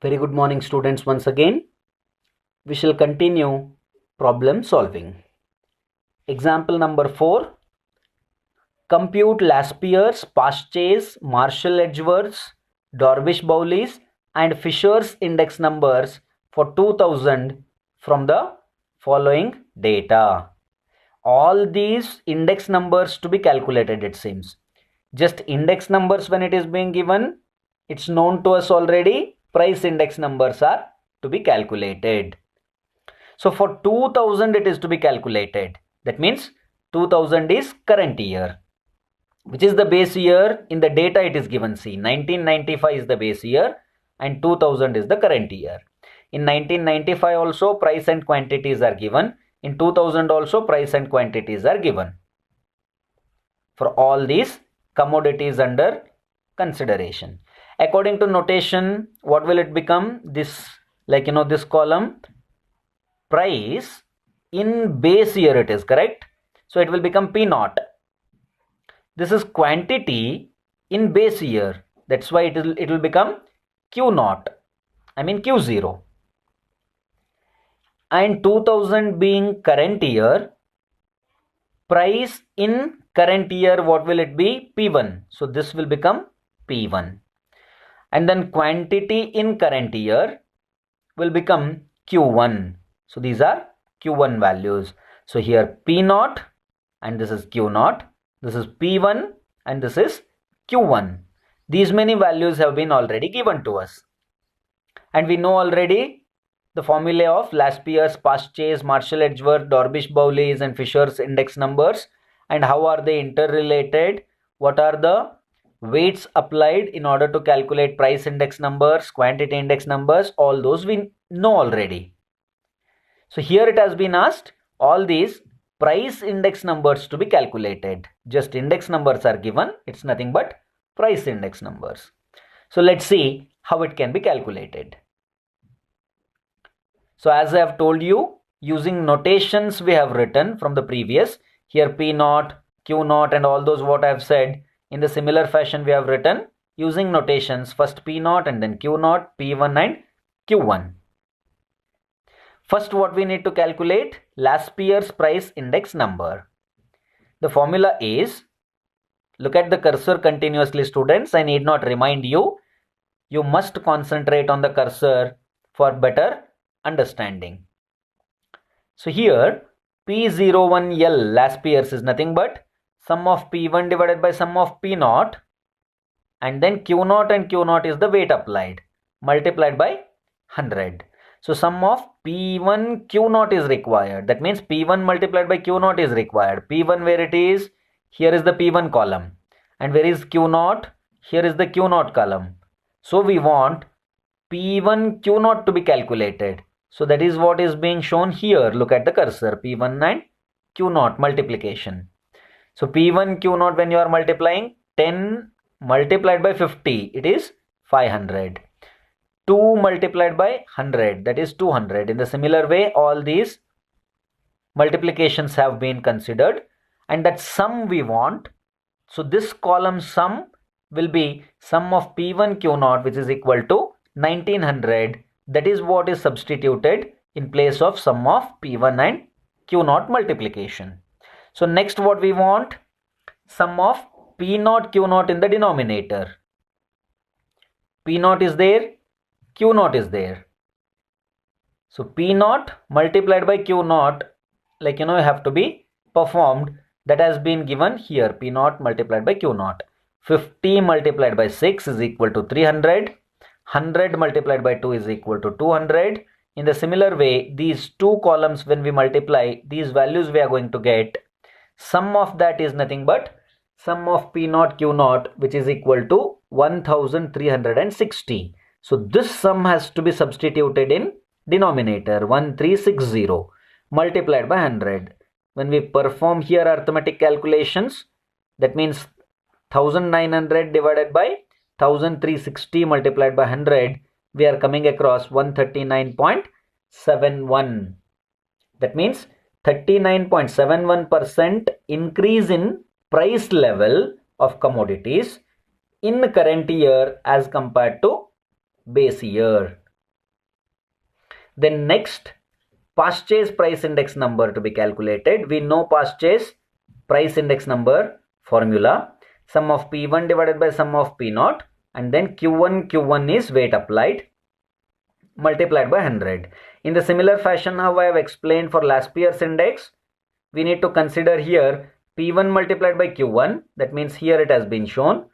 Very good morning, students. Once again, we shall continue problem solving. Example number 4. Compute Laspier's, Paschet's, Marshall Edgeworth's, Dorvish Bowley's and Fisher's index numbers for 2000 from the following data. All these index numbers to be calculated, it seems. Just index numbers when it is being given, it's known to us already. Price index numbers are to be calculated. So for 2000 it is to be calculated. That means 2000 is current year. Which is the base year? In the data it is given. See, 1995 is the base year and 2000 is the current year. In 1995 also price and quantities are given. In 2000 also price and quantities are given. For all these commodities under consideration. According to notation, what will it become? This, this column, price in base year it is, correct? So it will become P naught. This is quantity in base year. That's why it will become Q naught. I mean Q0. And 2000 being current year, price in current year, what will it be? P1. So this will become P1. And then quantity in current year will become Q1. So these are Q1 values. So here P naught and this is Q naught. This is P1 and this is Q1. These many values have been already given to us. And we know already the formula of Laspier's, Paschet's, Marshall Edgeworth, Dorvish Bowley's and Fisher's index numbers. And how are they interrelated? What are the weights applied in order to calculate price index numbers, quantity index numbers? All those we know already. So here it has been asked all these price index numbers to be calculated. Just index numbers are given. It's nothing but price index numbers. So let's see how it can be calculated. So as I have told you, using notations we have written from the previous. Here P naught, Q naught and all those what I have said. In the similar fashion we have written using notations. First P naught and then Q naught, P1 and Q1. First what we need to calculate? Laspier's price index number. The formula is, look at the cursor continuously, students. I need not remind you. You must concentrate on the cursor for better understanding. So here P01L Laspier's is nothing but sum of P1 divided by sum of P naught and then Q naught and Q naught is the weight applied multiplied by 100. So sum of P1 Q naught is required. That means P1 multiplied by Q naught is required. P1 where it is? Here is the P1 column. And where is Q naught? Here is the Q naught column. So we want P1 Q naught to be calculated. So that is what is being shown here. Look at the cursor. P1 and Q naught multiplication. So P1 Q naught when you are multiplying 10 multiplied by 50 it is 500. 2 multiplied by 100 that is 200. In the similar way all these multiplications have been considered and that sum we want. So this column sum will be sum of P1 Q naught which is equal to 1900. That is what is substituted in place of sum of P1 and Q naught multiplication. So next what we want? Sum of P naught Q naught in the denominator. P naught is there, Q naught is there. So P naught multiplied by Q naught, have to be performed. That has been given here. P naught multiplied by Q naught. 50 multiplied by 6 is equal to 300. 100 multiplied by 2 is equal to 200. In the similar way, these two columns when we multiply, these values we are going to get. Sum of that is nothing but sum of P naught Q naught which is equal to 1360. So this sum has to be substituted in denominator 1360 multiplied by 100. When we perform here arithmetic calculations, that means 1900 divided by 1360 multiplied by 100, we are coming across 139.71. That means 39.71% increase in price level of commodities in current year as compared to base year. Then next, purchase price index number to be calculated. We know purchase price index number formula, sum of P1 divided by sum of P0, and then Q1 is weight applied multiplied by 100. In the similar fashion how I have explained for last year's index, we need to consider here P1 multiplied by Q1. That means here it has been shown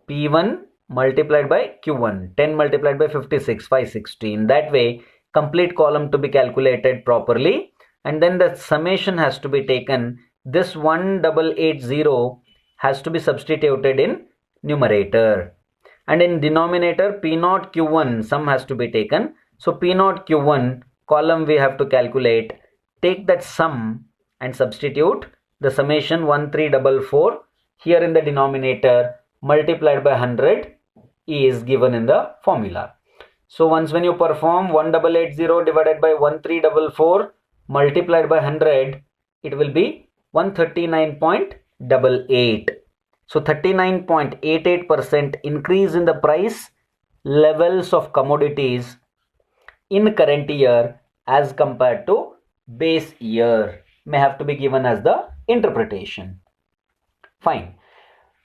P1 multiplied by Q1, 10 multiplied by 56, 516. That way, complete column to be calculated properly, and then the summation has to be taken. This 1880 has to be substituted in numerator, and in denominator P0 Q1 sum has to be taken. So P0 Q1 column we have to calculate. Take that sum and substitute the summation 1344 here in the denominator multiplied by 100 is given in the formula. So once when you perform 1880 divided by 1344 multiplied by 100, it will be 139.88. So 39.88% increase in the price levels of commodities in current year as compared to base year may have to be given as the interpretation. Fine.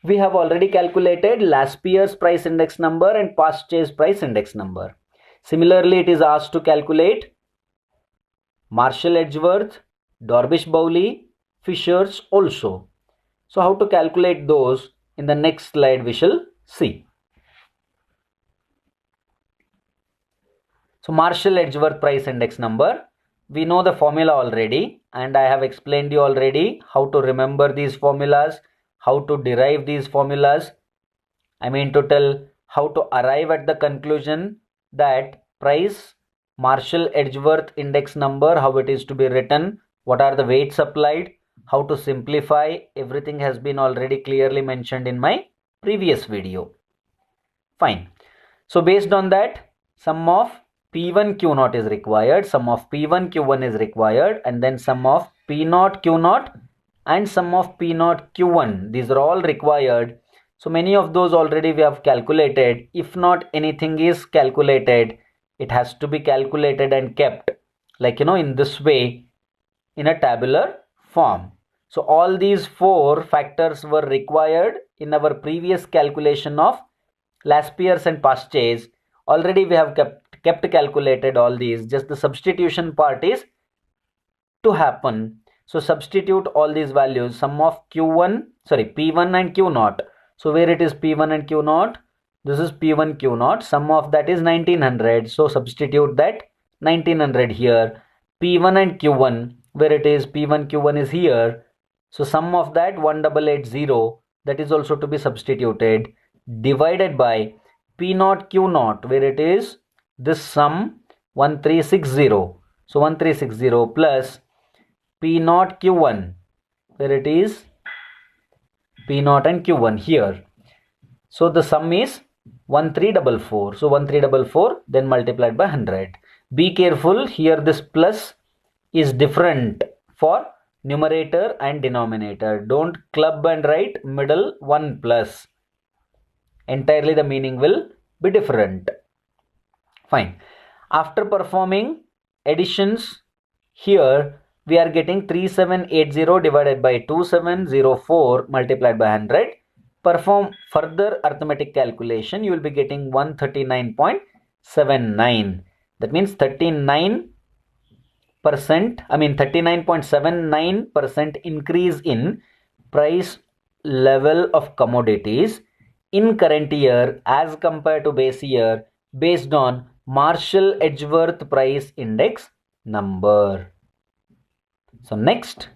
We have already calculated last year's price index number and purchase price index number. Similarly, it is asked to calculate Marshall Edgeworth, Dorbish-Bowley, Fishers also. So how to calculate those in the next slide we shall see. So Marshall Edgeworth price index number, we know the formula already, and I have explained you already how to remember these formulas, how to derive these formulas. I mean to tell how to arrive at the conclusion that price Marshall Edgeworth index number, how it is to be written, what are the weights applied, how to simplify, everything has been already clearly mentioned in my previous video. Fine. So based on that, sum of P1 Q0 is required, sum of P1 Q1 is required, and then sum of P0 Q0 and sum of P0 Q1. These are all required. So many of those already we have calculated. If not anything is calculated, it has to be calculated and kept like in this way in a tabular form. So all these four factors were required in our previous calculation of last year's and purchase. Already we have kept calculated all these. Just the substitution part is to happen. So substitute all these values, sum of P1 and Q0. So where it is P1 and Q0, this is P1 Q0, sum of that is 1900. So substitute that 1900 here. P1 and Q1, where it is P1 Q1 is here. So sum of that 1880, that is also to be substituted, divided by P0 Q0, where it is this sum 1360. So 1360 plus P0 Q1, where it is P0 and Q1 here. So the sum is 1344. So 1344 then multiplied by 100. Be careful here, this plus is different for numerator and denominator. Don't club and write middle 1 plus. Entirely the meaning will be different. Fine. After performing additions here, we are getting 3780 divided by 2704 multiplied by 100. Perform further arithmetic calculation, you will be getting 139.79. That means 39.79% increase in price level of commodities in current year as compared to base year based on Marshall Edgeworth price index number. So next,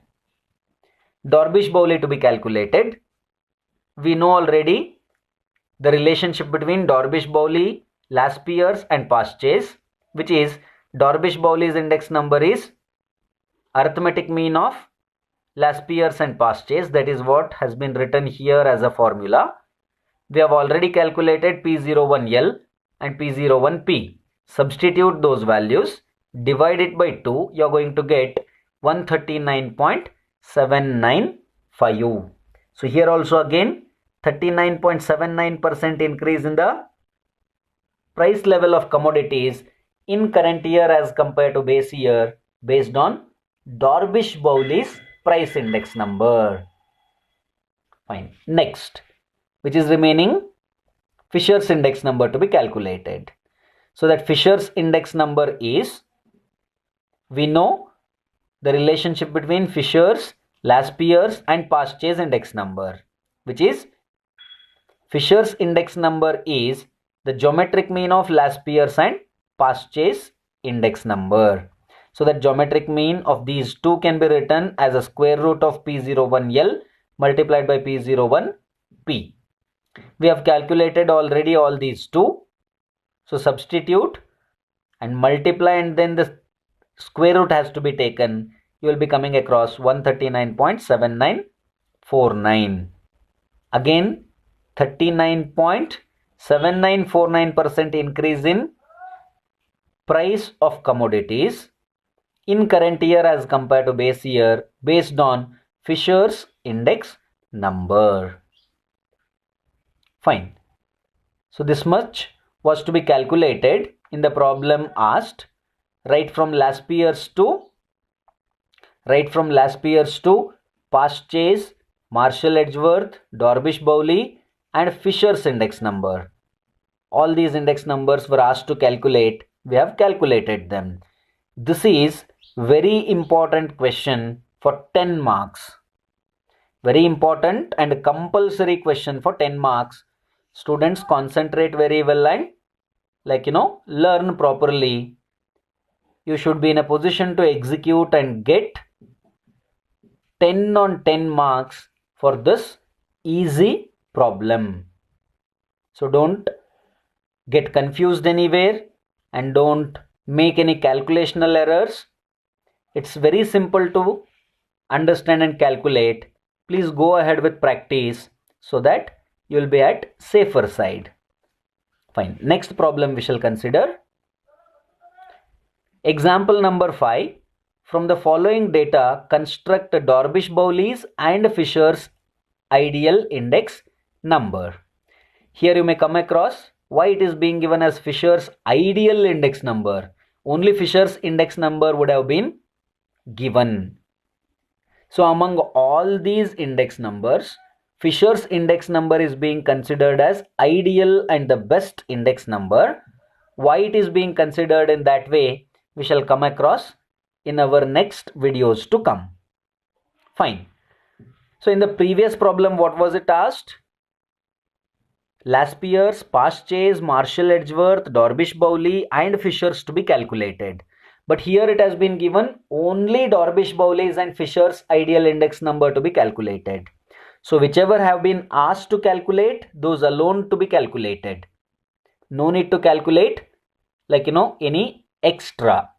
Dorbish-Bowley to be calculated. We know already the relationship between Dorbish-Bowley, last year's and purchase, which is Dorbish-Bowley's index number is arithmetic mean of last year's and purchase. That is what has been written here as a formula. We have already calculated P01L and P01P. Substitute those values, divide it by 2, you are going to get 139.795. So here also again 39.79% increase in the price level of commodities in current year as compared to base year based on Darvish-Bowley's price index number. Fine. Next, which is remaining, Fisher's index number to be calculated. So that Fisher's index number is, we know the relationship between Fisher's, last year's and past year's index number, which is Fisher's index number is the geometric mean of last year's and past year's index number. So that geometric mean of these two can be written as a square root of P01L multiplied by P01P. We have calculated already all these two. So substitute and multiply, and then the square root has to be taken. You will be coming across 139.7949. Again, 39.7949% increase in price of commodities in current year as compared to base year based on Fisher's index number. Fine. So this much was to be calculated in the problem asked. Right from last year's to past chase, Marshall Edgeworth, Darvish-Bowley and Fisher's index number. All these index numbers were asked to calculate. We have calculated them. This is very important question for 10 marks. Very important and compulsory question for 10 marks. Students, concentrate very well and learn properly. You should be in a position to execute and get 10 on 10 marks for this easy problem. So don't get confused anywhere and don't make any calculational errors. It's very simple to understand and calculate. Please go ahead with practice so that you will be at safer side. Fine. Next problem we shall consider. Example number 5. From the following data, construct Darvish-Bowley's and Fisher's ideal index number. Here you may come across why it is being given as Fisher's ideal index number. Only Fisher's index number would have been given. So among all these index numbers, Fisher's index number is being considered as ideal and the best index number. Why it is being considered in that way, we shall come across in our next videos to come. Fine. So in the previous problem, what was it asked? Last year's, past chase, Marshall Edgeworth, Darvish-Bowley and Fisher's to be calculated. But here it has been given only Darvish-Bowley's and Fisher's ideal index number to be calculated. So whichever have been asked to calculate, those alone to be calculated. No need to calculate any extra.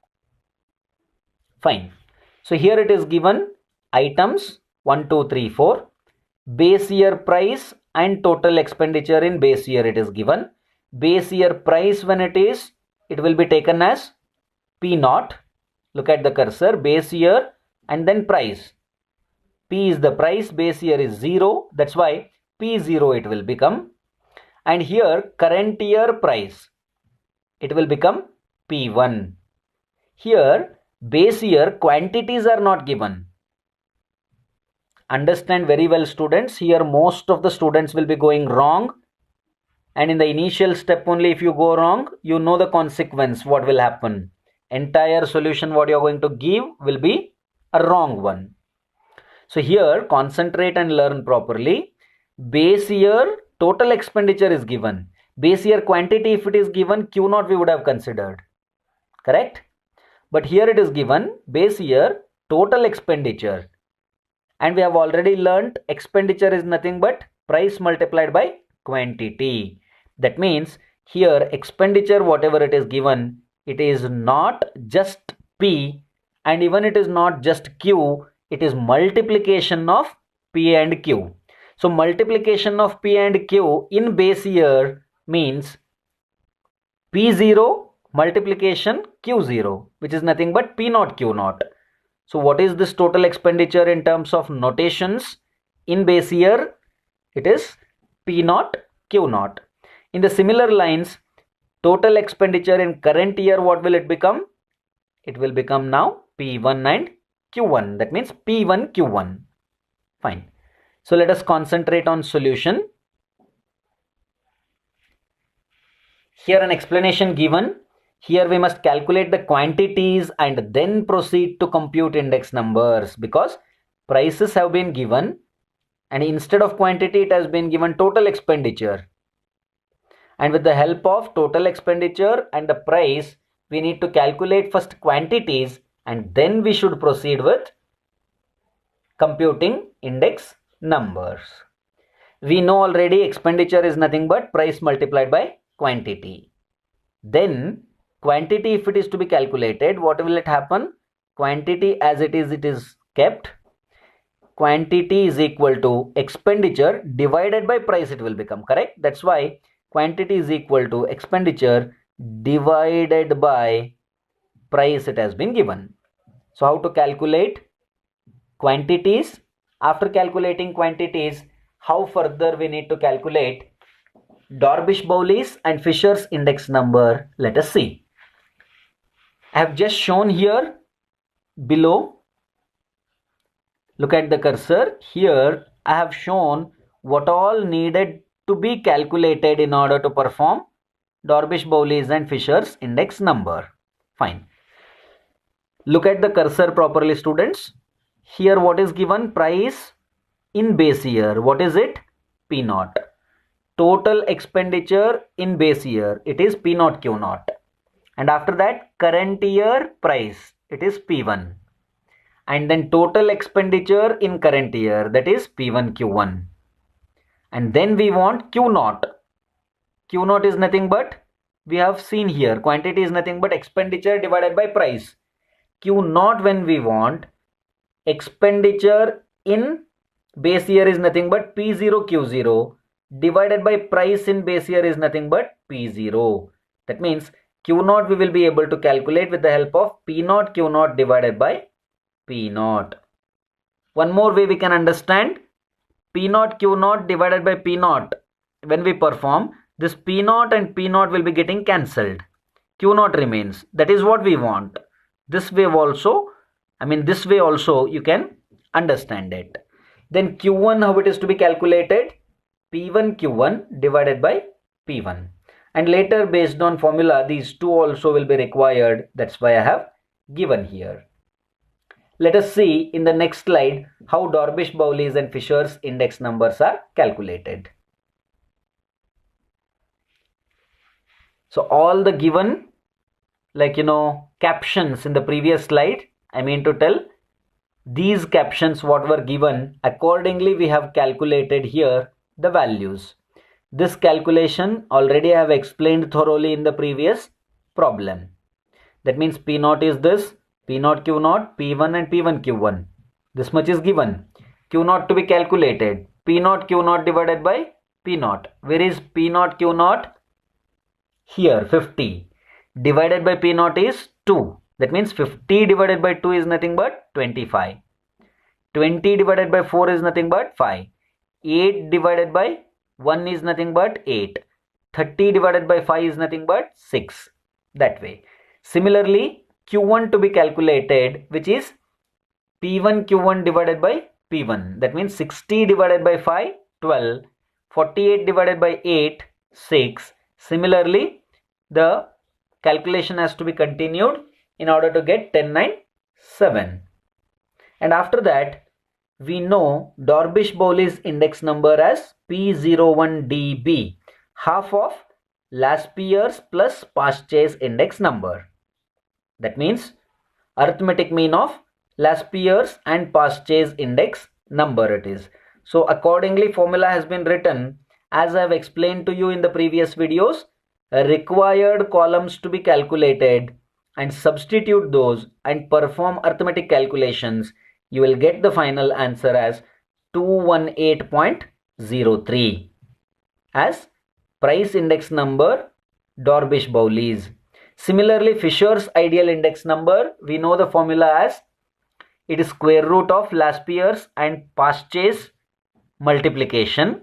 Fine. So here it is given items 1, 2, 3, 4. Base year price and total expenditure in base year it is given. Base year price when it will be taken as P0. Look at the cursor, base year and then price. P is the price, base year is 0. That's why P0 it will become. And here current year price, it will become P1. Here base year quantities are not given. Understand very well, students. Here most of the students will be going wrong. And in the initial step only, if you go wrong, you know the consequence, what will happen. Entire solution what you are going to give will be a wrong one. So here concentrate and learn properly. Base year total expenditure is given. Base year quantity, if it is given, Q0 we would have considered. Correct? But here it is given base year total expenditure. And we have already learnt expenditure is nothing but price multiplied by quantity. That means here expenditure whatever it is given, it is not just P and even it is not just Q, it is multiplication of P and Q. So multiplication of P and Q in base year means P0 multiplication Q0, which is nothing but P0 Q0. So what is this total expenditure in terms of notations in base year? It is P0 Q0. In the similar lines, total expenditure in current year, what will it become? It will become now P1 and Q1. That means P1 Q1. Fine. So let us concentrate on solution. Here an explanation given. Here we must calculate the quantities and then proceed to compute index numbers, because prices have been given and instead of quantity it has been given total expenditure. And with the help of total expenditure and the price, we need to calculate first quantities and then we should proceed with computing index numbers. We know already expenditure is nothing but price multiplied by quantity. Then quantity, if it is to be calculated, what will it happen? Quantity as it is kept. Quantity is equal to expenditure divided by price, it will become, correct? That's why quantity is equal to expenditure divided by price, it has been given. So how to calculate quantities? After calculating quantities, how further we need to calculate Dorbish-Bowley's and Fisher's index number? Let us see. I have just shown here below. Look at the cursor. Here I have shown what all needed to be calculated in order to perform Dorbish-Bowley's and Fisher's index number. Fine. Look at the cursor properly, students. Here what is given? Price in base year. What is it? P0. Total expenditure in base year. It is P0 Q0. And after that, current year price. It is P1. And then total expenditure in current year. That is P1 Q1. And then we want Q0. Q0 is nothing but, we have seen here, quantity is nothing but expenditure divided by price. Q0 when we want, expenditure in base year is nothing but P0 Q0 divided by price in base year is nothing but P0. That means Q0 we will be able to calculate with the help of P0 Q0 divided by P0. One more way we can understand, P0 Q0 divided by P0. When we perform, this P0 and P0 will be getting cancelled. Q0 remains. That is what we want. This way also, this way also you can understand it. Then Q1, how it is to be calculated? P1 Q1 divided by P1. And later based on formula, these two also will be required. That's why I have given here. Let us see in the next slide how Dorbish-Bowley's and Fisher's index numbers are calculated. So all the given, captions in the previous slide, these captions what were given, accordingly we have calculated here the values. This calculation already I have explained thoroughly in the previous problem. That means P0 is this, P0 Q0, P1 and P1 Q1. This much is given. Q0 to be calculated. P0 Q0 divided by P0. Where is P0 Q0? Here 50. Divided by P0 is 2. That means 50 divided by 2 is nothing but 25. 20 divided by 4 is nothing but 5. 8 divided by 1 is nothing but 8. 30 divided by 5 is nothing but 6. That way. Similarly, Q1 to be calculated, which is P1 Q1 divided by P1. That means 60 divided by 5, 12. 48 divided by 8, 6. Similarly, the calculation has to be continued in order to get 10, 9, 7. And after that, we know Dorbish-Bowley's index number as P01DB, half of last year's plus past year's index number. That means arithmetic mean of last year's and past year's index number it is. So accordingly formula has been written as I have explained to you in the previous videos. Required columns to be calculated and substitute those and perform arithmetic calculations. You will get the final answer as 218.03 as price index number Dorbish-Bowley's. Similarly, Fisher's ideal index number, we know the formula as it is square root of last year's and past year's multiplication,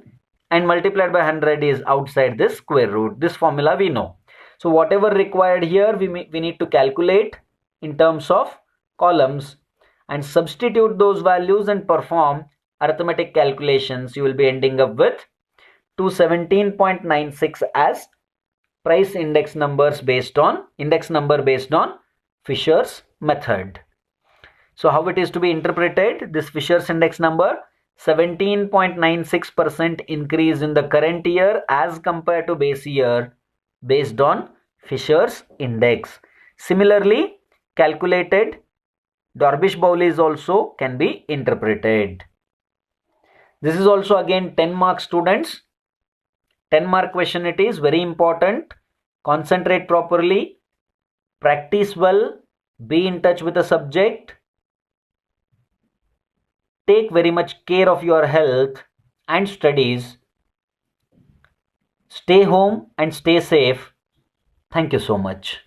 and multiplied by 100 is outside this square root. This formula we know. So whatever required here, we need to calculate in terms of columns and substitute those values and perform arithmetic calculations. You will be ending up with 217.96 as price index number based on Fisher's method. So how it is to be interpreted? This Fisher's index number, 17.96% increase in the current year as compared to base year based on Fisher's index. Similarly, calculated Dorbish-Bowley's also can be interpreted. This is also again 10 mark students. 10 mark question it is, very important. Concentrate properly, practice well, be in touch with the subject, take very much care of your health and studies. Stay home and stay safe. Thank you so much.